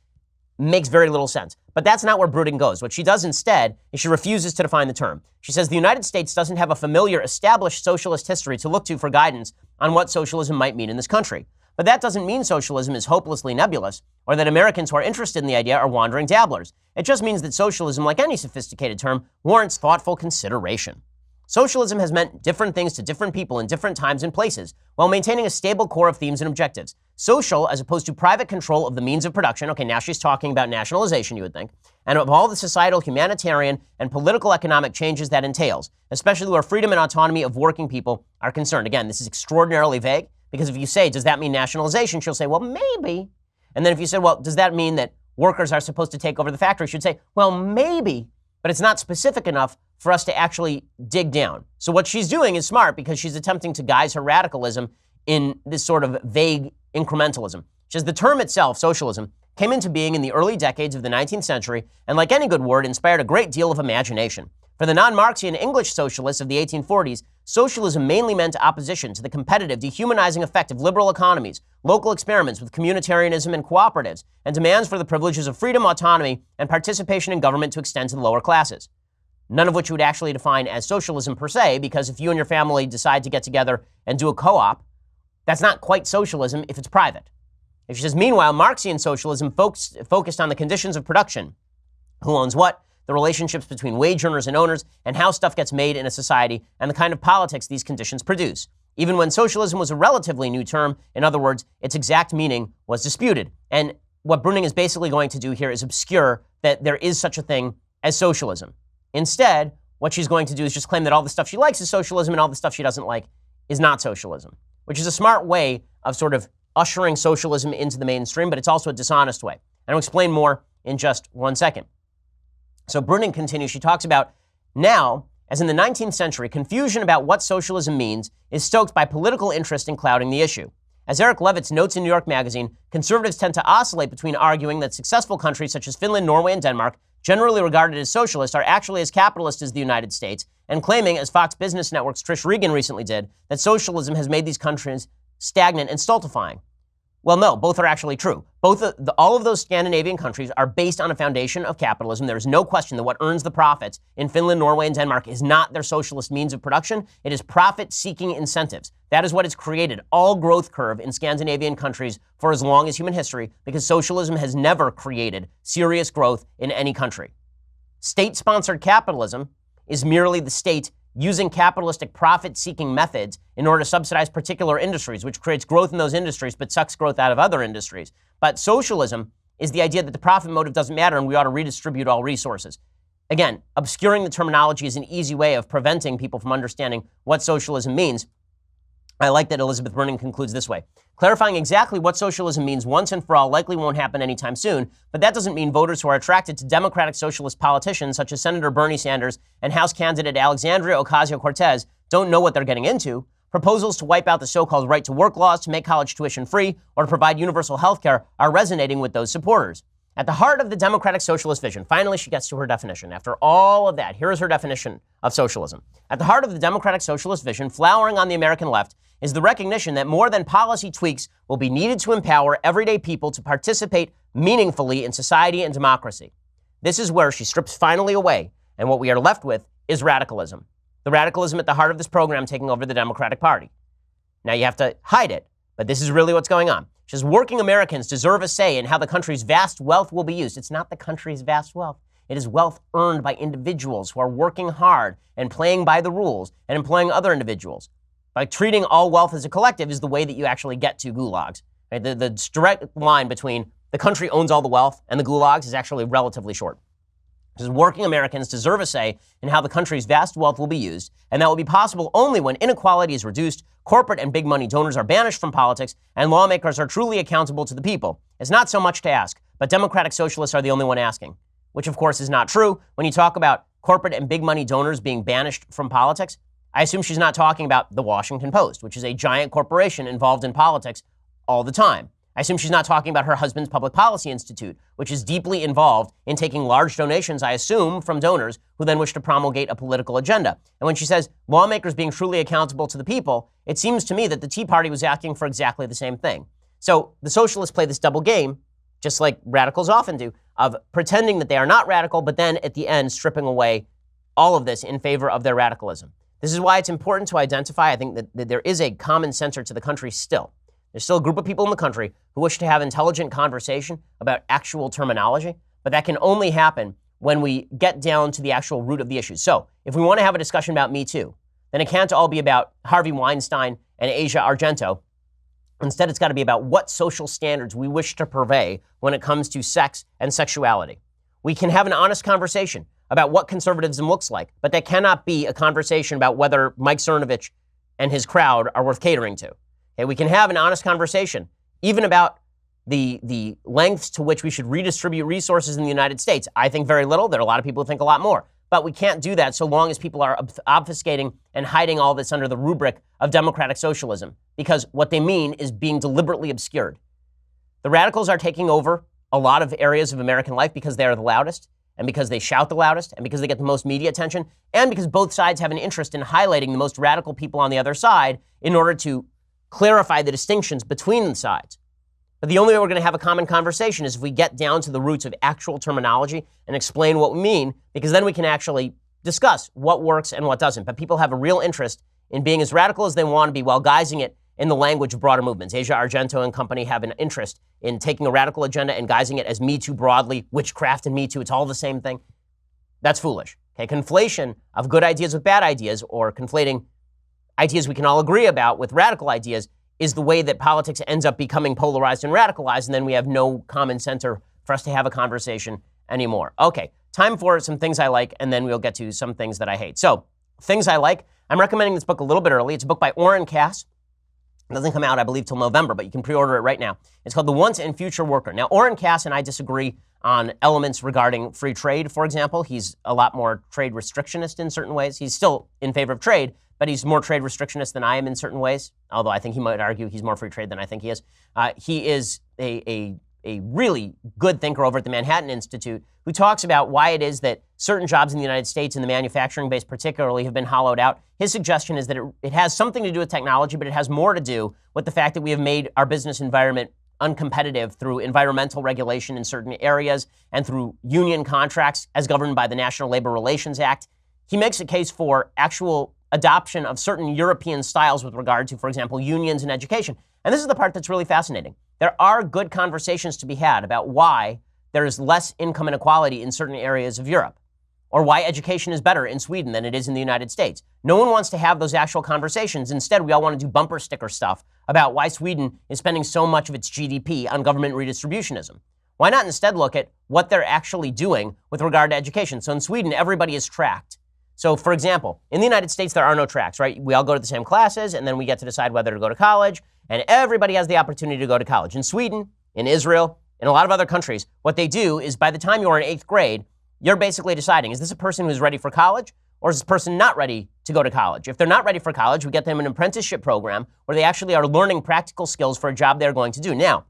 makes very little sense. But that's not where Bruning goes. What she does instead is she refuses to define the term. She says the United States doesn't have a familiar, established socialist history to look to for guidance on what socialism might mean in this country. But that doesn't mean socialism is hopelessly nebulous, or that Americans who are interested in the idea are wandering dabblers. It just means that socialism, like any sophisticated term, warrants thoughtful consideration. Socialism has meant different things to different people in different times and places, while maintaining a stable core of themes and objectives. Social, as opposed to private control of the means of production. Okay, now she's talking about nationalization, you would think. And of all the societal, humanitarian, and political economic changes that entails, especially where freedom and autonomy of working people are concerned. Again, this is extraordinarily vague, because if you say, does that mean nationalization? She'll say, well, maybe. And then if you said, well, does that mean that workers are supposed to take over the factory? She'd say, well, maybe, but it's not specific enough for us to actually dig down. So what she's doing is smart because she's attempting to guise her radicalism in this sort of vague incrementalism. She says the term itself, socialism, came into being in the early decades of the 19th century, and like any good word, inspired a great deal of imagination. For the non-Marxian English socialists of the 1840s, socialism mainly meant opposition to the competitive, dehumanizing effect of liberal economies, local experiments with communitarianism and cooperatives, and demands for the privileges of freedom, autonomy, and participation in government to extend to the lower classes. None of which you would actually define as socialism per se, because if you and your family decide to get together and do a co-op, that's not quite socialism if it's private. If she says, meanwhile, Marxian socialism focused on the conditions of production, who owns what, the relationships between wage earners and owners, and how stuff gets made in a society, and the kind of politics these conditions produce. Even when socialism was a relatively new term, in other words, its exact meaning was disputed. And what Bruning is basically going to do here is obscure that there is such a thing as socialism. Instead, what she's going to do is just claim that all the stuff she likes is socialism and all the stuff she doesn't like is not socialism, which is a smart way of sort of ushering socialism into the mainstream, but it's also a dishonest way. And I'll explain more in just 1 second. So Bruning continues, she talks about now, as in the 19th century, confusion about what socialism means is stoked by political interest in clouding the issue. As Eric Levitz notes in New York Magazine, conservatives tend to oscillate between arguing that successful countries such as Finland, Norway, and Denmark, generally regarded as socialist, are actually as capitalist as the United States, and claiming, as Fox Business Network's Trish Regan recently did, that socialism has made these countries stagnant and stultifying. Well, no, both are actually true. All of those Scandinavian countries are based on a foundation of capitalism. There is no question that what earns the profits in Finland, Norway, and Denmark is not their socialist means of production. It is profit-seeking incentives. That is what has created all growth curve in Scandinavian countries for as long as human history, because socialism has never created serious growth in any country. State-sponsored capitalism is merely the state using capitalistic profit-seeking methods in order to subsidize particular industries, which creates growth in those industries but sucks growth out of other industries. But socialism is the idea that the profit motive doesn't matter and we ought to redistribute all resources. Again, obscuring the terminology is an easy way of preventing people from understanding what socialism means. I like that Elizabeth Bruning concludes this way. Clarifying exactly what socialism means once and for all likely won't happen anytime soon, but that doesn't mean voters who are attracted to democratic socialist politicians such as Senator Bernie Sanders and House candidate Alexandria Ocasio-Cortez don't know what they're getting into. Proposals to wipe out the so-called right-to-work laws, to make college tuition free, or to provide universal health care are resonating with those supporters. At the heart of the democratic socialist vision, finally she gets to her definition. After all of that, here is her definition of socialism. At the heart of the democratic socialist vision, flowering on the American left, is the recognition that more than policy tweaks will be needed to empower everyday people to participate meaningfully in society and democracy. This is where she strips finally away, and what we are left with is radicalism. The radicalism at the heart of this program taking over the Democratic Party. Now you have to hide it, but this is really what's going on. She says working Americans deserve a say in how the country's vast wealth will be used. It's not the country's vast wealth. It is wealth earned by individuals who are working hard and playing by the rules and employing other individuals. By treating all wealth as a collective is the way that you actually get to gulags. Right? The direct line between the country owns all the wealth and the gulags is actually relatively short. Because working Americans deserve a say in how the country's vast wealth will be used, and that will be possible only when inequality is reduced, corporate and big money donors are banished from politics and lawmakers are truly accountable to the people. It's not so much to ask, but democratic socialists are the only one asking, which of course is not true. When you talk about corporate and big money donors being banished from politics, I assume she's not talking about the Washington Post, which is a giant corporation involved in politics all the time. I assume she's not talking about her husband's Public Policy Institute, which is deeply involved in taking large donations, I assume, from donors who then wish to promulgate a political agenda. And when she says lawmakers being truly accountable to the people, it seems to me that the Tea Party was asking for exactly the same thing. So the socialists play this double game, just like radicals often do, of pretending that they are not radical, but then at the end stripping away all of this in favor of their radicalism. This is why it's important to identify, I think, that there is a common censor to the country still. There's still a group of people in the country who wish to have intelligent conversation about actual terminology, but that can only happen when we get down to the actual root of the issues. So if we want to have a discussion about Me Too, then it can't all be about Harvey Weinstein and Asia Argento. Instead, it's got to be about what social standards we wish to purvey when it comes to sex and sexuality. We can have an honest conversation about what conservatism looks like, but that cannot be a conversation about whether Mike Cernovich and his crowd are worth catering to. Okay, we can have an honest conversation even about the lengths to which we should redistribute resources in the United States. I think very little. There are a lot of people who think a lot more. But we can't do that so long as people are obfuscating and hiding all this under the rubric of democratic socialism, because what they mean is being deliberately obscured. The radicals are taking over a lot of areas of American life because they are the loudest, and because they shout the loudest, and because they get the most media attention, and because both sides have an interest in highlighting the most radical people on the other side in order to clarify the distinctions between the sides. But the only way we're going to have a common conversation is if we get down to the roots of actual terminology and explain what we mean, because then we can actually discuss what works and what doesn't. But people have a real interest in being as radical as they want to be while guising it in the language of broader movements. Asia Argento and company have an interest in taking a radical agenda and guising it as Me Too broadly, witchcraft and Me Too. It's all the same thing. That's foolish. Okay, conflation of good ideas with bad ideas, or conflating ideas we can all agree about with radical ideas, is the way that politics ends up becoming polarized and radicalized, and then we have no common center for us to have a conversation anymore. Okay, time for some things I like, and then we'll get to some things that I hate. So, things I like. I'm recommending this book a little bit early. It's a book by Orrin Cass. It doesn't come out, I believe, till November, but you can pre-order it right now. It's called The Once and Future Worker. Now, Orrin Cass and I disagree on elements regarding free trade, for example. He's a lot more trade restrictionist in certain ways. He's still in favor of trade, but he's more trade restrictionist than I am in certain ways, although I think he might argue he's more free trade than I think he is. He is a really good thinker over at the Manhattan Institute who talks about why it is that certain jobs in the United States, in the manufacturing base particularly, have been hollowed out. His suggestion is that it has something to do with technology, but it has more to do with the fact that we have made our business environment uncompetitive through environmental regulation in certain areas and through union contracts as governed by the National Labor Relations Act. He makes a case for actual adoption of certain European styles with regard to, for example, unions and education. And this is the part that's really fascinating. There are good conversations to be had about why there is less income inequality in certain areas of Europe, or why education is better in Sweden than it is in the United States. No one wants to have those actual conversations. Instead, we all want to do bumper sticker stuff about why Sweden is spending so much of its GDP on government redistributionism. Why not instead look at what they're actually doing with regard to education? So in Sweden, everybody is tracked. So, for example, in the United States, there are no tracks, right? We all go to the same classes, and then we get to decide whether to go to college, and everybody has the opportunity to go to college. In Sweden, in Israel, in a lot of other countries, what they do is by the time you're in 8th grade, you're basically deciding, is this a person who's ready for college, or is this person not ready to go to college? If they're not ready for college, we get them an apprenticeship program where they actually are learning practical skills for a job they're going to do. Now,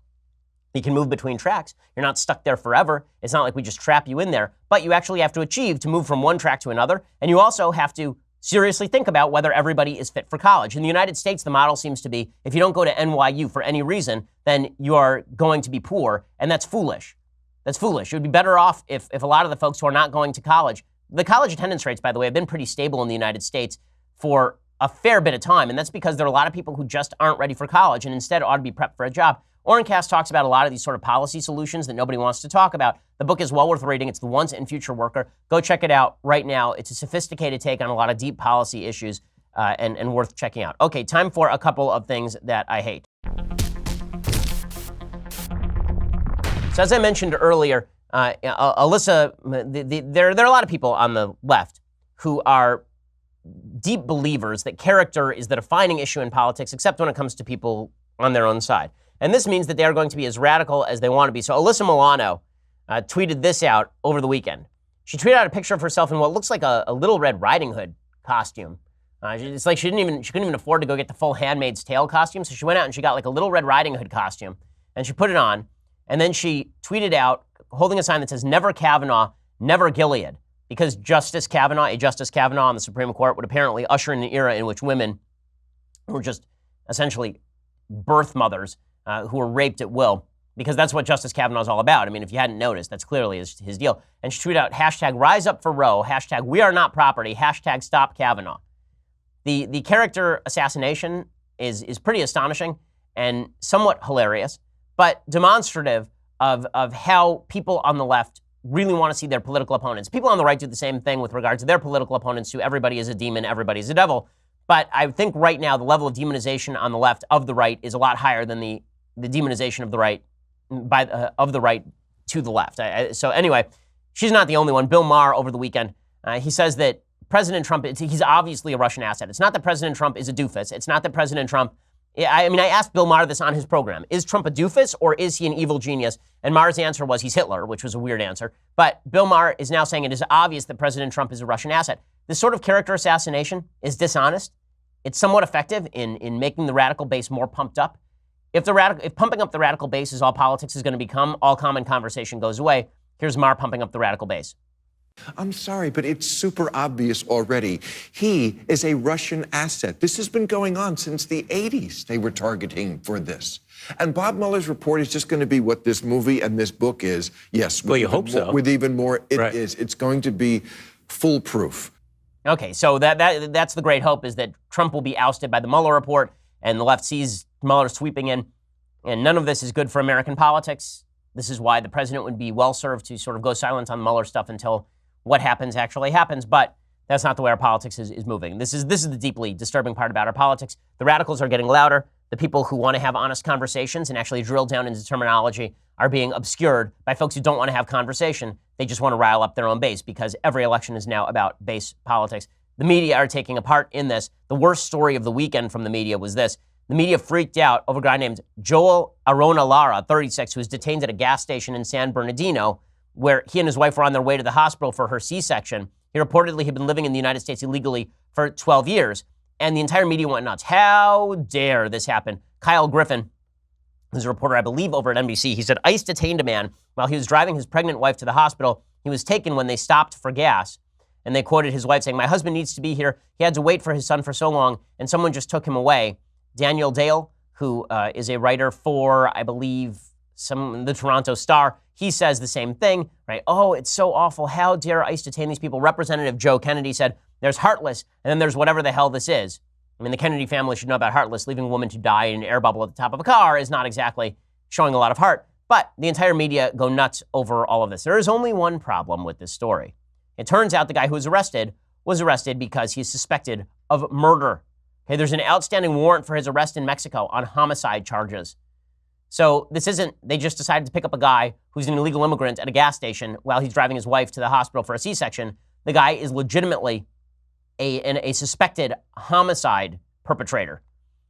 you can move between tracks. You're not stuck there forever. It's not like we just trap you in there, but you actually have to achieve to move from one track to another. And you also have to seriously think about whether everybody is fit for college. In the United States, the model seems to be, if you don't go to NYU for any reason, then you are going to be poor. And that's foolish. That's foolish. It would be better off if a lot of the folks who are not going to college, the college attendance rates, by the way, have been pretty stable in the United States for a fair bit of time. And that's because there are a lot of people who just aren't ready for college and instead ought to be prepped for a job. Orrin Cass talks about a lot of these sort of policy solutions that nobody wants to talk about. The book is well worth reading. It's The Once and Future Worker. Go check it out right now. It's a sophisticated take on a lot of deep policy issues and worth checking out. Okay, time for a couple of things that I hate. So as I mentioned earlier, Alyssa, there are a lot of people on the left who are deep believers that character is the defining issue in politics, except when it comes to people on their own side. And this means that they are going to be as radical as they want to be. So Alyssa Milano tweeted this out over the weekend. She tweeted out a picture of herself in what looks like a Little Red Riding Hood costume. It's like she couldn't even afford to go get the full Handmaid's Tale costume, so she went out and she got like a Little Red Riding Hood costume, and she put it on, and then she tweeted out, holding a sign that says, "Never Kavanaugh, never Gilead," because a Justice Kavanaugh on the Supreme Court would apparently usher in an era in which women were just essentially birth mothers who were raped at will, because that's what Justice Kavanaugh is all about. I mean, if you hadn't noticed, that's clearly his deal. And she tweeted out, hashtag rise up for Roe, hashtag we are not property, hashtag stop Kavanaugh. The character assassination is pretty astonishing and somewhat hilarious, but demonstrative of how people on the left really want to see their political opponents. People on the right do the same thing with regard to their political opponents, who everybody is a demon, everybody is a devil. But I think right now the level of demonization on the left of the right is a lot higher than the demonization of the right of the right to the left. So anyway, she's not the only one. Bill Maher over the weekend, he says that President Trump, he's obviously a Russian asset. It's not that President Trump is a doofus. It's not that President Trump, I asked Bill Maher this on his program. Is Trump a doofus or is he an evil genius? And Maher's answer was he's Hitler, which was a weird answer. But Bill Maher is now saying it is obvious that President Trump is a Russian asset. This sort of character assassination is dishonest. It's somewhat effective in making the radical base more pumped up. If pumping up the radical base is all politics is going to become, all common conversation goes away. Here's Maher pumping up the radical base. I'm sorry, but it's super obvious already. He is a Russian asset. This has been going on since the 80s. They were targeting for this. And Bob Mueller's report is just going to be what this movie and this book is. Yes. Well, you hope so. With even more, it is. It's going to be foolproof. Okay, so that's the great hope, is that Trump will be ousted by the Mueller report, and the left sees Mueller sweeping in, and none of this is good for American politics. This is why the president would be well-served to sort of go silent on Mueller stuff until what happens actually happens, but that's not the way our politics is moving. This is the deeply disturbing part about our politics. The radicals are getting louder. The people who want to have honest conversations and actually drill down into terminology are being obscured by folks who don't want to have conversation. They just want to rile up their own base, because every election is now about base politics. The media are taking a part in this. The worst story of the weekend from the media was this. The media freaked out over a guy named Joel Arona Lara, 36, who was detained at a gas station in San Bernardino, where he and his wife were on their way to the hospital for her C-section. He reportedly had been living in the United States illegally for 12 years, and the entire media went nuts. How dare this happen? Kyle Griffin, who's a reporter, I believe, over at NBC, he said ICE detained a man while he was driving his pregnant wife to the hospital. He was taken when they stopped for gas, and they quoted his wife saying, "My husband needs to be here. He had to wait for his son for so long, and someone just took him away." Daniel Dale, who is a writer for, I believe, the Toronto Star, he says the same thing, right? Oh, it's so awful. How dare ICE detain these people? Representative Joe Kennedy said, there's Heartless, and then there's whatever the hell this is. I mean, the Kennedy family should know about Heartless. Leaving a woman to die in an air bubble at the top of a car is not exactly showing a lot of heart. But the entire media go nuts over all of this. There is only one problem with this story. It turns out the guy who was arrested because he's suspected of murder. Okay, there's an outstanding warrant for his arrest in Mexico on homicide charges. So this isn't, they just decided to pick up a guy who's an illegal immigrant at a gas station while he's driving his wife to the hospital for a C-section. The guy is legitimately a suspected homicide perpetrator.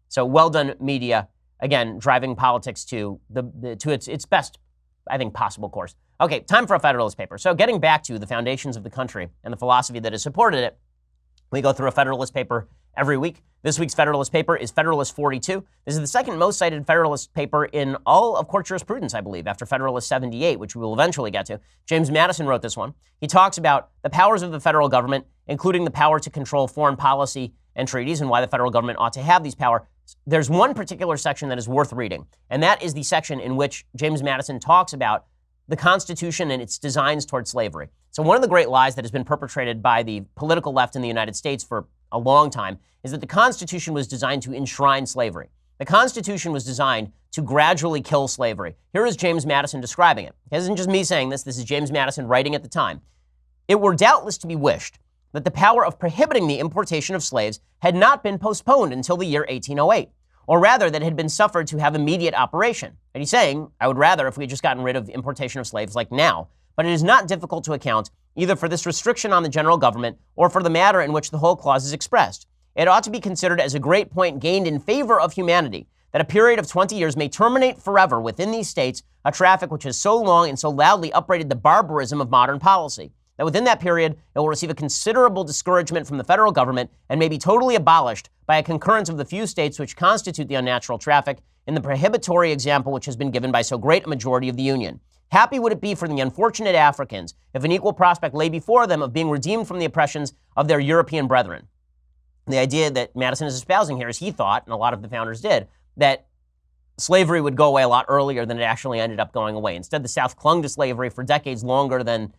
So well done, media. Again, driving politics to its best, I think, possible course. Okay, time for a Federalist paper. So getting back to the foundations of the country and the philosophy that has supported it, we go through a Federalist paper every week. This week's Federalist paper is Federalist 42. This is the second most cited Federalist paper in all of court jurisprudence, I believe, after Federalist 78, which we will eventually get to. James Madison wrote this one. He talks about the powers of the federal government, including the power to control foreign policy and treaties, and why the federal government ought to have these powers. There's one particular section that is worth reading, and that is the section in which James Madison talks about the Constitution and its designs toward slavery. So one of the great lies that has been perpetrated by the political left in the United States for a long time is that the Constitution was designed to enshrine slavery. The Constitution was designed to gradually kill slavery. Here is James Madison describing it. It isn't just me saying this. This is James Madison writing at the time. It were doubtless to be wished that the power of prohibiting the importation of slaves had not been postponed until the year 1808, or rather that it had been suffered to have immediate operation. And he's saying, I would rather if we had just gotten rid of importation of slaves like now. But it is not difficult to account either for this restriction on the general government or for the manner in which the whole clause is expressed. It ought to be considered as a great point gained in favor of humanity, that a period of 20 years may terminate forever within these states a traffic which has so long and so loudly upbraided the barbarism of modern policy, that within that period it will receive a considerable discouragement from the federal government and may be totally abolished by a concurrence of the few states which constitute the unnatural traffic in the prohibitory example which has been given by so great a majority of the Union. Happy would it be for the unfortunate Africans if an equal prospect lay before them of being redeemed from the oppressions of their European brethren. The idea that Madison is espousing here is he thought, and a lot of the founders did, that slavery would go away a lot earlier than it actually ended up going away. Instead, the South clung to slavery for decades longer than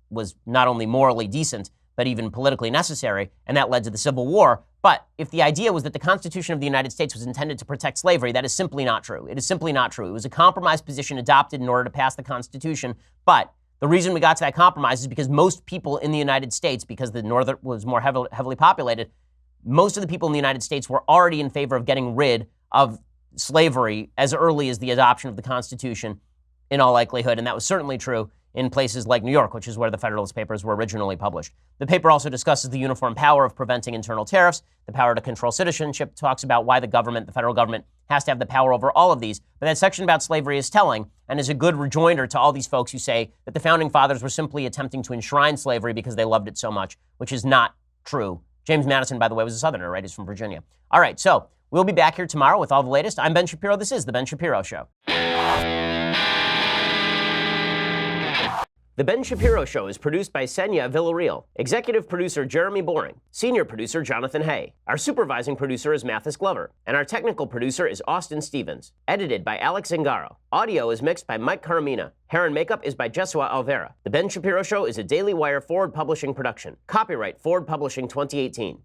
was not only morally decent, but even politically necessary, and that led to the Civil War. But if the idea was that the Constitution of the United States was intended to protect slavery, that is simply not true. It is simply not true. It was a compromise position adopted in order to pass the Constitution, but the reason we got to that compromise is because most people in the United States, because the North was more heavily populated, most of the people in the United States were already in favor of getting rid of slavery as early as the adoption of the Constitution, in all likelihood, and that was certainly true in places like New York, which is where the Federalist Papers were originally published. The paper also discusses the uniform power of preventing internal tariffs, the power to control citizenship, talks about why the federal government, has to have the power over all of these. But that section about slavery is telling and is a good rejoinder to all these folks who say that the founding fathers were simply attempting to enshrine slavery because they loved it so much, which is not true. James Madison, by the way, was a Southerner, right? He's from Virginia. All right, so we'll be back here tomorrow with all the latest. I'm Ben Shapiro. This is The Ben Shapiro Show. The Ben Shapiro Show is produced by Senya Villarreal, executive producer Jeremy Boring, senior producer Jonathan Hay. Our supervising producer is Mathis Glover, and our technical producer is Austin Stevens. Edited by Alex Zingaro. Audio is mixed by Mike Caramina. Hair and makeup is by Jesua Alvera. The Ben Shapiro Show is a Daily Wire Forward Publishing production. Copyright Forward Publishing 2018.